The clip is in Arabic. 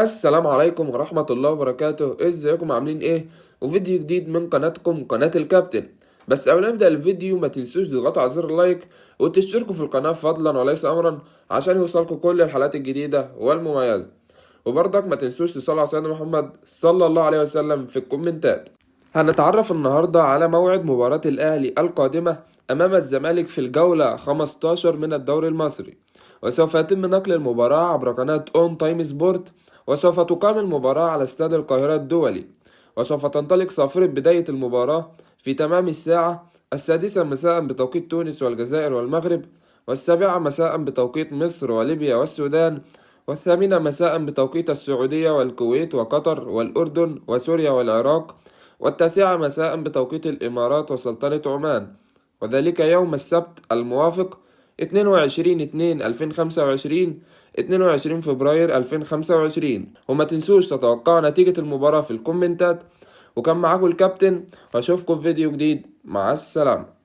السلام عليكم ورحمة الله وبركاته. ازيكم عاملين ايه؟ وفيديو جديد من قناتكم قناة الكابتن. بس قبل ما نبدأ الفيديو ما تنسوش تضغطوا على زر اللايك وتشتركوا في القناة فضلا وليس امرا عشان يوصلكم كل الحلقات الجديدة والمميزة. وبرضك ما تنسوش تصلوا على سيدنا محمد صلى الله عليه وسلم في الكومنتات. هنتعرف النهاردة على موعد مباراة الأهلي القادمة أمام الزمالك في الجولة 15 من الدوري المصري، وسوف يتم نقل المباراة عبر قناة اون تايم سبورت، وسوف تقام المباراة على استاد القاهرة الدولي، وسوف تنطلق صافرة بداية المباراة في تمام الساعة 6 مساء بتوقيت تونس والجزائر والمغرب، 7 مساء بتوقيت مصر وليبيا والسودان، 8 مساء بتوقيت السعودية والكويت وقطر والأردن وسوريا والعراق، 9 مساء بتوقيت الإمارات وسلطنة عمان، وذلك يوم السبت الموافق 22/2/2025 22 فبراير 2025. وما تنسوش تتوقعوا نتيجة المباراة في الكومنتات. وكان معاكم الكابتن، واشوفكم في فيديو جديد. مع السلامة.